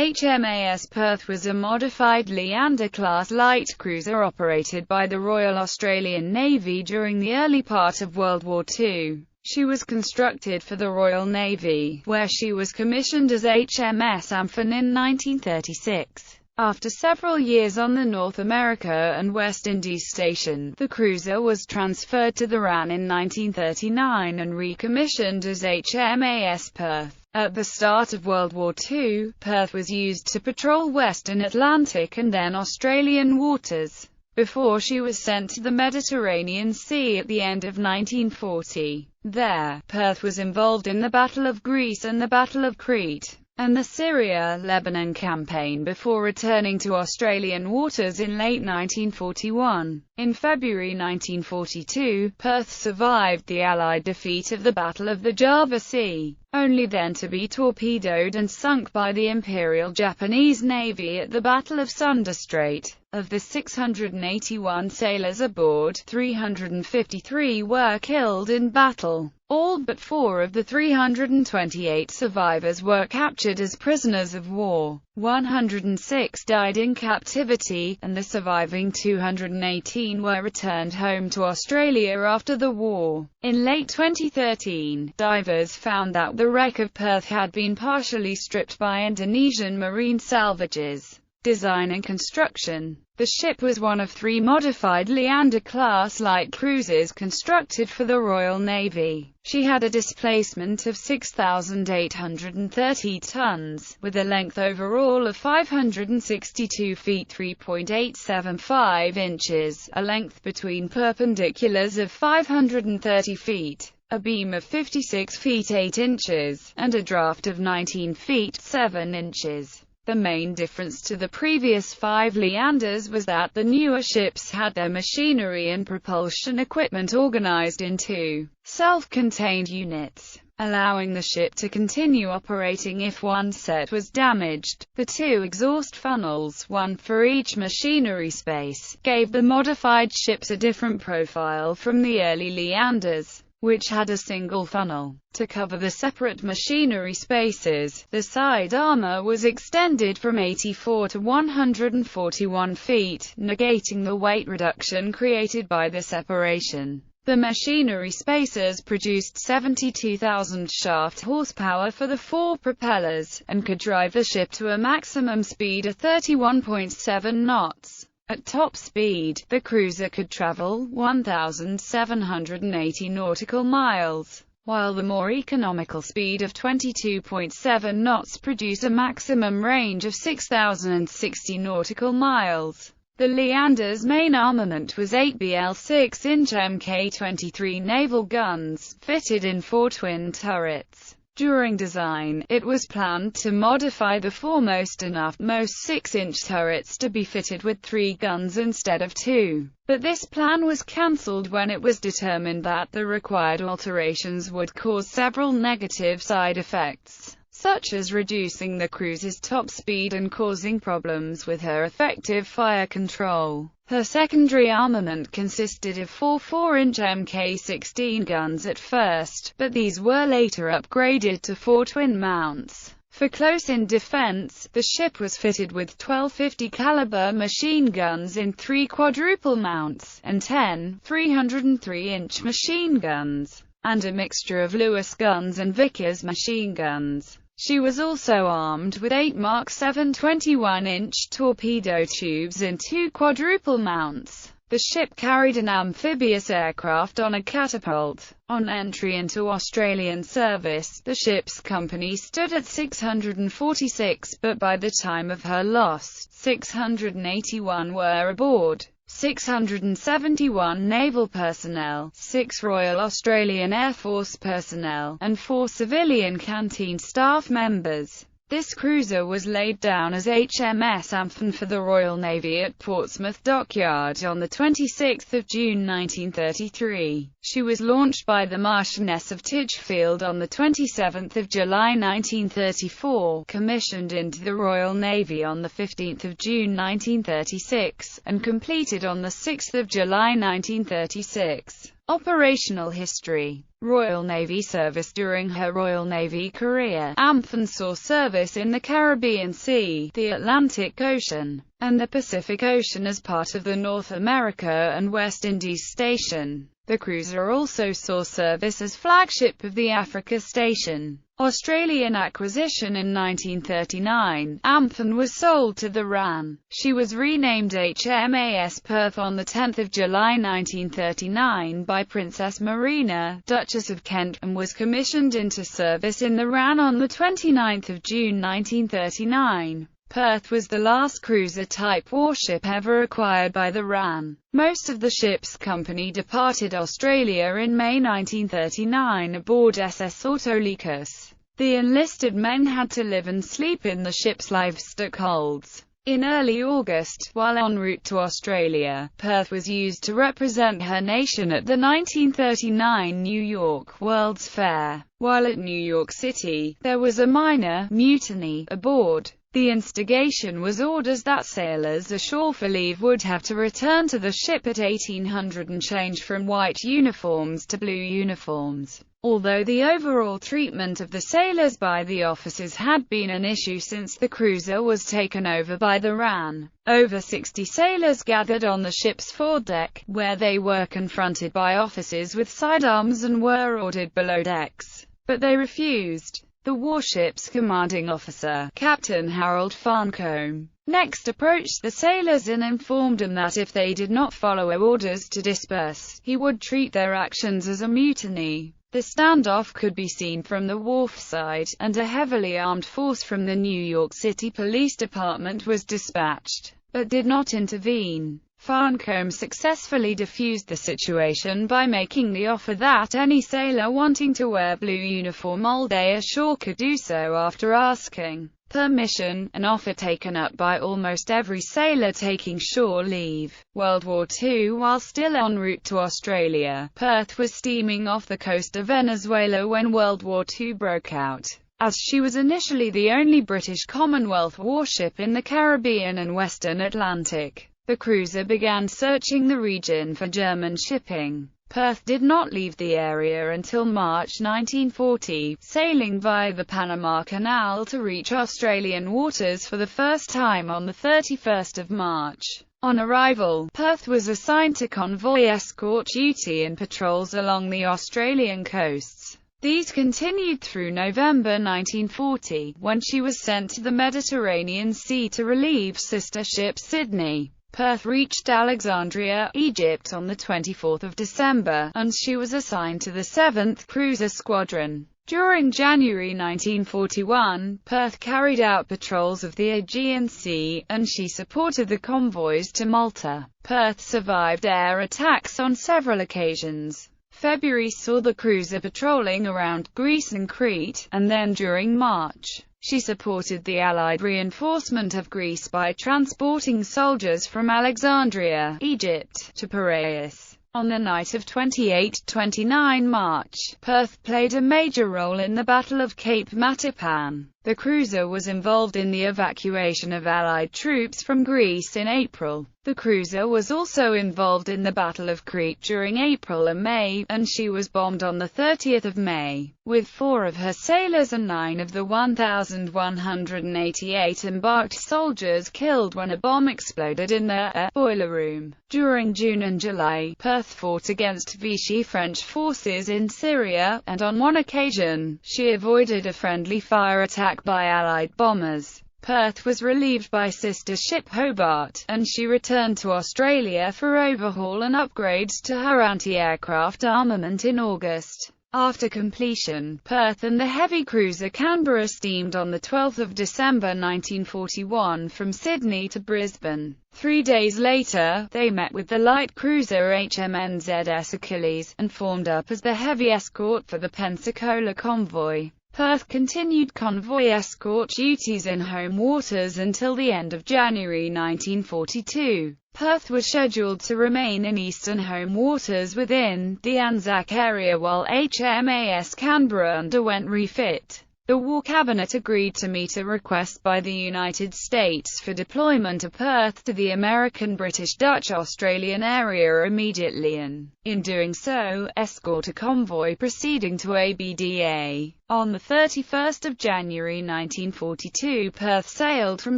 HMAS Perth was a modified Leander-class light cruiser operated by the Royal Australian Navy during the early part of World War II. She was constructed for the Royal Navy, where she was commissioned as HMS Amphan in 1936. After several years on the North America and West Indies station, the cruiser was transferred to the RAN in 1939 and recommissioned as HMAS Perth. At the start of World War II, Perth was used to patrol Western Atlantic and then Australian waters, before she was sent to the Mediterranean Sea at the end of 1940. There, Perth was involved in the Battle of Greece and the Battle of Crete, and the Syria-Lebanon campaign before returning to Australian waters in late 1941. In February 1942, Perth survived the Allied defeat of the Battle of the Java Sea, only then to be torpedoed and sunk by the Imperial Japanese Navy at the Battle of Sunda Strait. Of the 681 sailors aboard, 353 were killed in battle. All but 4 of the 328 survivors were captured as prisoners of war. 106 died in captivity, and the surviving 218 were returned home to Australia after the war. In late 2013, divers found that the wreck of Perth had been partially stripped by Indonesian marine salvages. Design and construction. The ship was one of 3 modified Leander-class light cruisers constructed for the Royal Navy. She had a displacement of 6,830 tons, with a length overall of 562 feet 3.875 inches, a length between perpendiculars of 530 feet, a beam of 56 feet 8 inches, and a draft of 19 feet 7 inches. The main difference to the previous 5 Leanders was that the newer ships had their machinery and propulsion equipment organized in 2 self-contained units, allowing the ship to continue operating if one set was damaged. The 2 exhaust funnels, one for each machinery space, gave the modified ships a different profile from the early Leanders, which had a single funnel. To cover the separate machinery spaces, the side armor was extended from 84 to 141 feet, negating the weight reduction created by the separation. The machinery spaces produced 72,000 shaft horsepower for the 4 propellers, and could drive the ship to a maximum speed of 31.7 knots. At top speed, the cruiser could travel 1,780 nautical miles, while the more economical speed of 22.7 knots produced a maximum range of 6,060 nautical miles. The Leander's main armament was 8 BL-6-inch Mk-23 naval guns, fitted in 4 twin turrets. During design, it was planned to modify the foremost and aftmost 6-inch turrets to be fitted with 3 guns instead of 2. But this plan was cancelled when it was determined that the required alterations would cause several negative side effects, such as reducing the cruiser's top speed and causing problems with her effective fire control. Her secondary armament consisted of 4 4-inch Mk-16 guns at first, but these were later upgraded to 4 twin mounts. For close-in defense, the ship was fitted with 12 50 caliber machine guns in 3 quadruple mounts, and 10 303-inch machine guns, and a mixture of Lewis guns and Vickers machine guns. She was also armed with 8 Mark 7 21-inch torpedo tubes in 2 quadruple mounts. The ship carried an amphibious aircraft on a catapult. On entry into Australian service, the ship's company stood at 646, but by the time of her loss, 681 were aboard. 671 naval personnel, 6 Royal Australian Air Force personnel, and 4 civilian canteen staff members. This cruiser was laid down as HMS Amphan for the Royal Navy at Portsmouth Dockyard on 26 June 1933. She was launched by the Marchioness of Titchfield on 27 July 1934, commissioned into the Royal Navy on 15 June 1936, and completed on 6 July 1936. Operational history. Royal Navy service. During her Royal Navy career, Amphan saw service in the Caribbean Sea, the Atlantic Ocean, and the Pacific Ocean as part of the North America and West Indies Station. The cruiser also saw service as flagship of the Africa Station. Australian acquisition. In 1939, Amphan was sold to the RAN. She was renamed HMAS Perth on 10 July 1939 by Princess Marina, Duchess of Kent, and was commissioned into service in the RAN on 29 June 1939. Perth was the last cruiser-type warship ever acquired by the RAN. Most of the ship's company departed Australia in May 1939 aboard SS Autolycus. The enlisted men had to live and sleep in the ship's livestock holds. In early August, while en route to Australia, Perth was used to represent her nation at the 1939 New York World's Fair. While at New York City, there was a minor mutiny aboard. The instigation was orders that sailors ashore for leave would have to return to the ship at 1800 and change from white uniforms to blue uniforms. Although the overall treatment of the sailors by the officers had been an issue since the cruiser was taken over by the RAN, over 60 sailors gathered on the ship's foredeck, where they were confronted by officers with sidearms and were ordered below decks. But they refused. The warship's commanding officer, Captain Harold Farncombe, next approached the sailors and informed them that if they did not follow orders to disperse, he would treat their actions as a mutiny. The standoff could be seen from the wharf side, and a heavily armed force from the New York City Police Department was dispatched, but did not intervene. Farncombe successfully diffused the situation by making the offer that any sailor wanting to wear blue uniform all day ashore could do so after asking permission, an offer taken up by almost every sailor taking shore leave. World War II. While still en route to Australia, Perth was steaming off the coast of Venezuela when World War II broke out. As she was initially the only British Commonwealth warship in the Caribbean and Western Atlantic, the cruiser began searching the region for German shipping. Perth did not leave the area until March 1940, sailing via the Panama Canal to reach Australian waters for the first time on 31 March. On arrival, Perth was assigned to convoy escort duty and patrols along the Australian coasts. These continued through November 1940, when she was sent to the Mediterranean Sea to relieve sister ship Sydney. Perth reached Alexandria, Egypt on 24 December, and she was assigned to the 7th Cruiser Squadron. During January 1941, Perth carried out patrols of the Aegean Sea, and she supported the convoys to Malta. Perth survived air attacks on several occasions. February saw the cruiser patrolling around Greece and Crete, and then during March, she supported the Allied reinforcement of Greece by transporting soldiers from Alexandria, Egypt, to Piraeus. On the night of 28-29 March, Perth played a major role in the Battle of Cape Matapan. The cruiser was involved in the evacuation of Allied troops from Greece in April. The cruiser was also involved in the Battle of Crete during April and May, and she was bombed on 30 May, with 4 of her sailors and 9 of the 1,188 embarked soldiers killed when a bomb exploded in their boiler room. During June and July, Perth fought against Vichy French forces in Syria, and on one occasion, she avoided a friendly fire attack by Allied bombers. Perth was relieved by sister ship Hobart, and she returned to Australia for overhaul and upgrades to her anti-aircraft armament in August. After completion, Perth and the heavy cruiser Canberra steamed on 12 December 1941 from Sydney to Brisbane. 3 days later, they met with the light cruiser HMNZS Achilles, and formed up as the heavy escort for the Pensacola convoy. Perth continued convoy escort duties in home waters until the end of January 1942. Perth was scheduled to remain in eastern home waters within the Anzac area while HMAS Canberra underwent refit. The War Cabinet agreed to meet a request by the United States for deployment of Perth to the American, British, Dutch, Australian area immediately and, in doing so, escort a convoy proceeding to ABDA. On 31 January 1942 Perth sailed from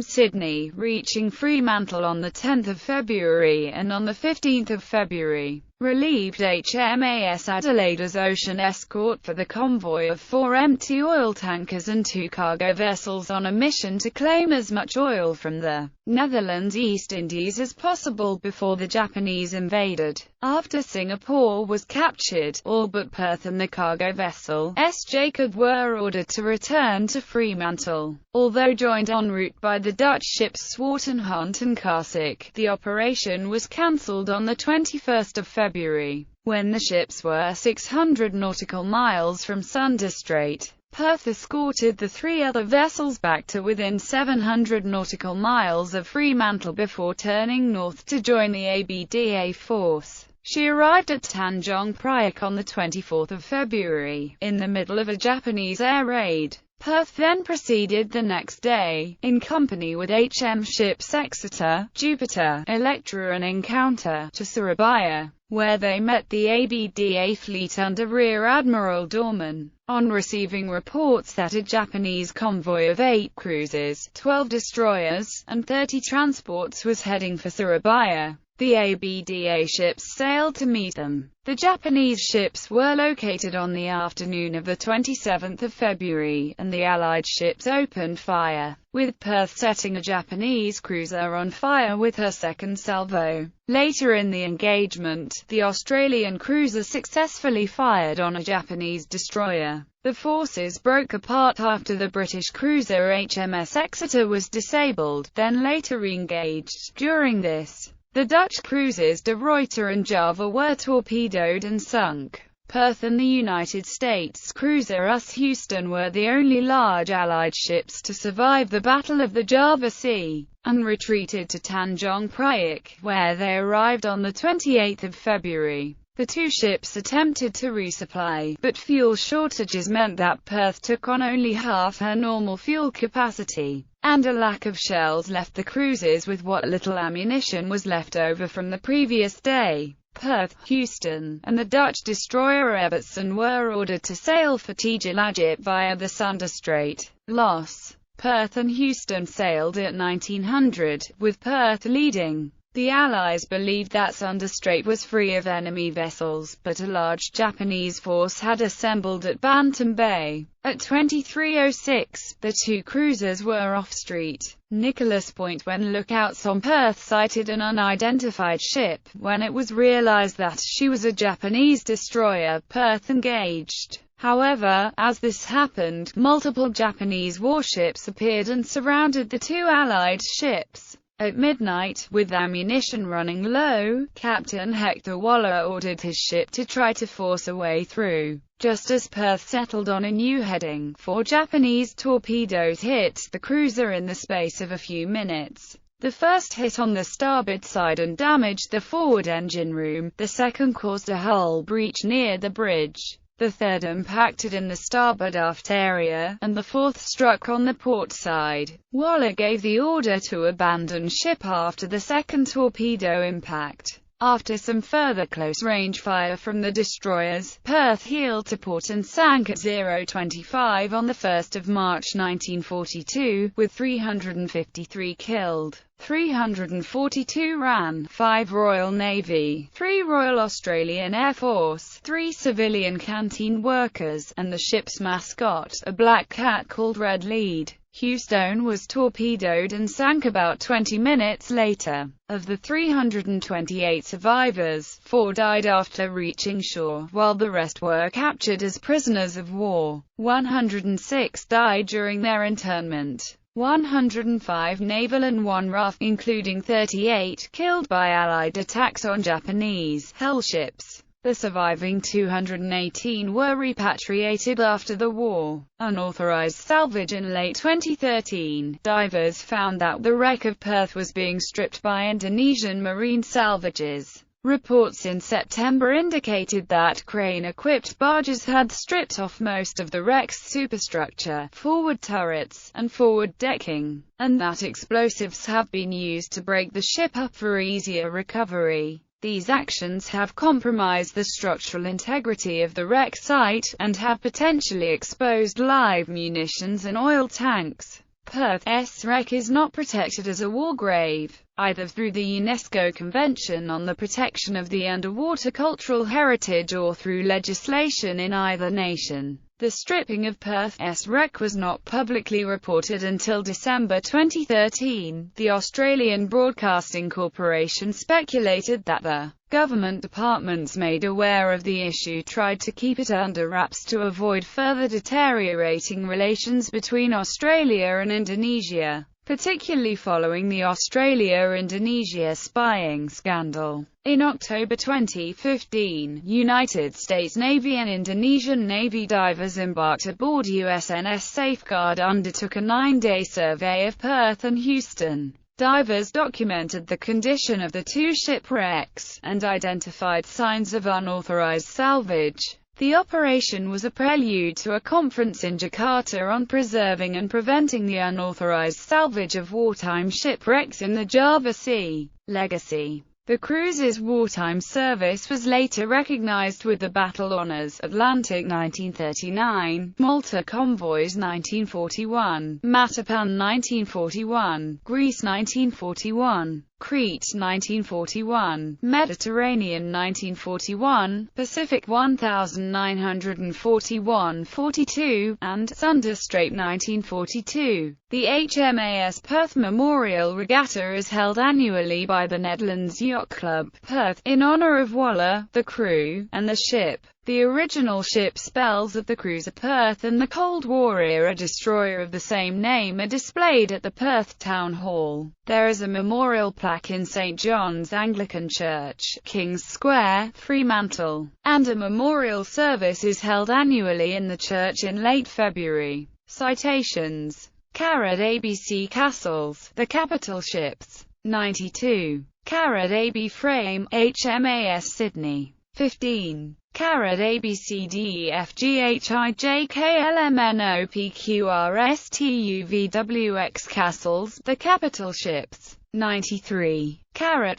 Sydney, reaching Fremantle on 10 February, and on 15 February, relieved HMAS Adelaide as ocean escort for the convoy of 4 empty oil tankers and 2 cargo vessels on a mission to claim as much oil from the Netherlands East Indies as possible before the Japanese invaded. After Singapore was captured, all but Perth and the cargo vessel S. Jacob were ordered to return to Fremantle. Although joined en route by the Dutch ships Swartenhont and Karsik, the operation was cancelled on 21 February, when the ships were 600 nautical miles from Sunda Strait. Perth escorted the 3 other vessels back to within 700 nautical miles of Fremantle before turning north to join the ABDA force. She arrived at Tanjong Priok on 24 February, in the middle of a Japanese air raid. Perth then proceeded the next day, in company with HM ships Exeter, Jupiter, Electra and Encounter, to Surabaya, where they met the ABDA fleet under Rear Admiral Dorman. On receiving reports that a Japanese convoy of 8 cruisers, 12 destroyers, and 30 transports was heading for Surabaya, the ABDA ships sailed to meet them. The Japanese ships were located on the afternoon of 27 February, and the Allied ships opened fire, with Perth setting a Japanese cruiser on fire with her second salvo. Later in the engagement, the Australian cruiser successfully fired on a Japanese destroyer. The forces broke apart after the British cruiser HMS Exeter was disabled, then later re-engaged. During this, the Dutch cruisers De Ruyter and Java were torpedoed and sunk. Perth and the United States cruiser US Houston were the only large Allied ships to survive the Battle of the Java Sea, and retreated to Tanjong Priok, where they arrived on 28 February. The 2 ships attempted to resupply, but fuel shortages meant that Perth took on only half her normal fuel capacity, and a lack of shells left the cruisers with what little ammunition was left over from the previous day. Perth, Houston, and the Dutch destroyer Evertsen were ordered to sail for Tijilajit via the Sunda Strait. Loss: Perth and Houston sailed at 1900, with Perth leading. The Allies believed that Sunda Strait was free of enemy vessels, but a large Japanese force had assembled at Bantam Bay. At 23:06, the 2 cruisers were off-street Nicholas Point when lookouts on Perth sighted an unidentified ship. When it was realized that she was a Japanese destroyer, Perth engaged. However, as this happened, multiple Japanese warships appeared and surrounded the 2 Allied ships. At midnight, with ammunition running low, Captain Hector Waller ordered his ship to try to force a way through. Just as Perth settled on a new heading, 4 Japanese torpedoes hit the cruiser in the space of a few minutes. The first hit on the starboard side and damaged the forward engine room, the second caused a hull breach near the bridge. The third impacted in the starboard aft area, and the fourth struck on the port side. Waller gave the order to abandon ship after the second torpedo impact. After some further close-range fire from the destroyers, Perth heeled to port and sank at 0:25 on 1 March 1942, with 353 killed. 342 ran, 5 Royal Navy, 3 Royal Australian Air Force, 3 civilian canteen workers, and the ship's mascot, a black cat called Red Lead. Houston was torpedoed and sank about 20 minutes later. Of the 328 survivors, 4 died after reaching shore, while the rest were captured as prisoners of war. 106 died during their internment. 105 naval and 1 RAF, including 38 killed by Allied attacks on Japanese hell ships. The surviving 218 were repatriated after the war. Unauthorized salvage. In late 2013, divers found that the wreck of Perth was being stripped by Indonesian marine salvages. Reports in September indicated that crane-equipped barges had stripped off most of the wreck's superstructure, forward turrets, and forward decking, and that explosives have been used to break the ship up for easier recovery. These actions have compromised the structural integrity of the wreck site, and have potentially exposed live munitions and oil tanks. Perth's wreck is not protected as a war grave, either through the UNESCO Convention on the Protection of the Underwater Cultural Heritage or through legislation in either nation. The stripping of Perth's wreck was not publicly reported until December 2013. The Australian Broadcasting Corporation speculated that the government departments made aware of the issue tried to keep it under wraps to avoid further deteriorating relations between Australia and Indonesia, particularly following the Australia-Indonesia spying scandal. In October 2015, United States Navy and Indonesian Navy divers embarked aboard USNS Safeguard undertook a 9-day survey of Perth and Houston. Divers documented the condition of the two shipwrecks, and identified signs of unauthorized salvage. The operation was a prelude to a conference in Jakarta on preserving and preventing the unauthorized salvage of wartime shipwrecks in the Java Sea. Legacy. The cruise's wartime service was later recognized with the Battle Honours, Atlantic 1939, Malta Convoys 1941, Matapan 1941, Greece 1941, Crete 1941, Mediterranean 1941, Pacific 1941-42, and Sunda Strait 1942. The HMAS Perth Memorial Regatta is held annually by the Netherlands Yacht Club, Perth, in honour of Waller, the crew, and the ship. The original ship spells of the cruiser Perth and the Cold War-era destroyer of the same name are displayed at the Perth Town Hall. There is a memorial plaque in St John's Anglican Church, King's Square, Fremantle, and a memorial service is held annually in the church in late February. Citations. ABC Castles, The Capital Ships. 92. AB Frame, HMAS Sydney. 15. ABCDEFGHIJKLMNOPQRSTUVWX Castles, The Capital Ships. 93.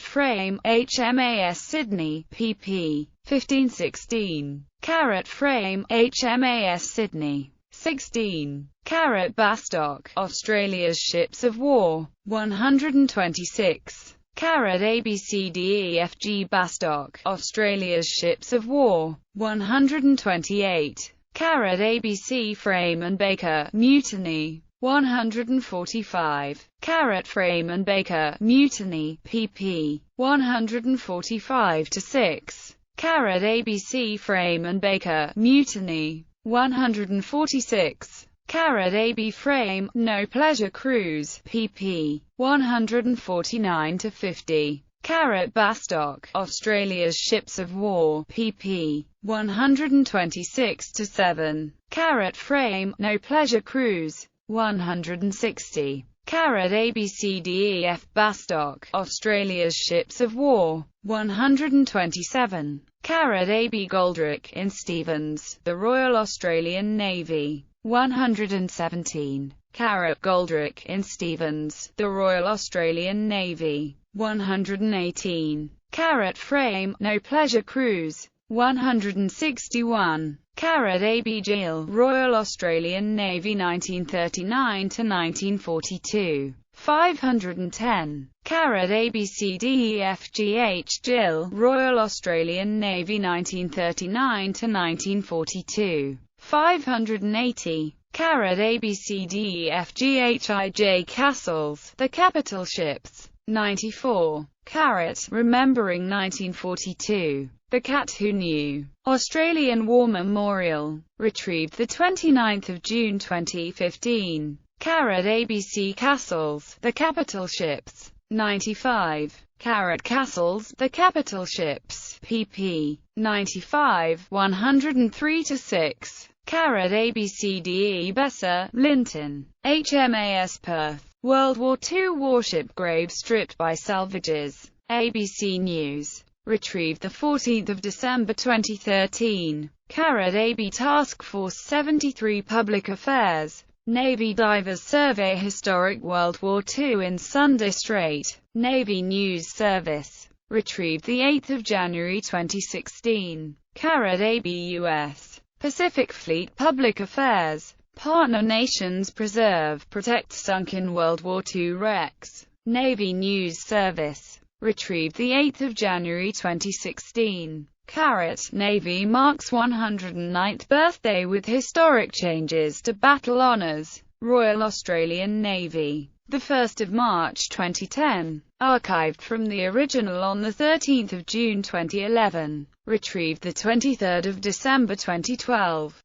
Frame, HMAS Sydney, pp. 15-16. Frame, HMAS Sydney. 16. Bastock, Australia's Ships of War. 126. ABCDEFG Bastock, Australia's Ships of War. 128. ABC Frame and Baker, Mutiny. 145. Frame and Baker, Mutiny, pp. 145-6. ABC Frame and Baker, Mutiny. 146. AB Frame, No Pleasure Cruise, pp. 149-50. Bastock, Australia's Ships of War, pp. 126-7. Frame, No Pleasure Cruise. 160. ABCDEF Bastock, Australia's Ships of War. 127. AB Goldrick in Stevens, The Royal Australian Navy. 117. Goldrick in Stevens, The Royal Australian Navy. 118. Frame, No Pleasure Cruise. 161. AB Gill, Royal Australian Navy 1939-1942. 510. ABCDEFGH Gill, Royal Australian Navy 1939-1942. 580. ABCDEFGHIJ Castles, The Capital Ships. 94. Remembering 1942. The Cat Who Knew. Australian War Memorial. Retrieved 29 June 2015. ABC Castles, The Capital Ships. 95. Castles, The Capital Ships, pp. 95, 103-6. ABCDE Besser, Linton, HMAS Perth. World War II warship grave stripped by salvages. ABC News. retrieved 14 December 2013. AB Task Force 73 Public Affairs. Navy Divers Survey Historic World War II in Sunday Strait. Navy News Service. Retrieved 8 January 2016. AB U.S. Pacific Fleet Public Affairs. Partner Nations Preserve, Protect Sunken World War II Wrecks. Navy News Service. Retrieved 8 January 2016. Navy marks 109th birthday with historic changes to battle honours. Royal Australian Navy. 1 March 2010. Archived from the original on 13 June 2011. Retrieved 23 December 2012.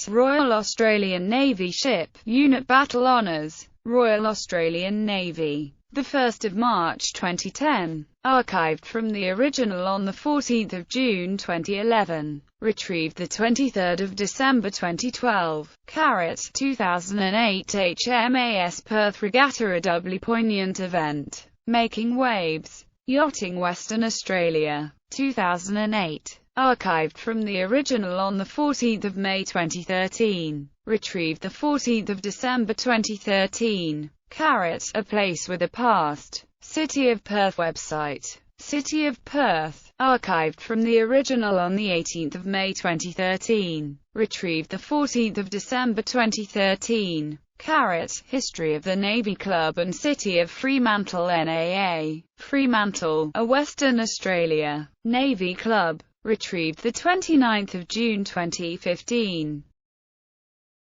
Royal Australian Navy Ship, Unit Battle Honours. Royal Australian Navy. 1 March 2010. Archived from the original on 14 June 2011. Retrieved 23 December 2012. 2008 HMAS Perth Regatta, a doubly poignant event. Making waves. Yachting Western Australia. 2008. Archived from the original on 14 May 2013. Retrieved 14 December 2013. A Place with a Past. City of Perth website. City of Perth. Archived from the original on 18 May 2013. Retrieved 14 December 2013. History of the Navy Club and City of Fremantle NAA. Fremantle, a Western Australia. Navy Club. Retrieved 29 June 2015.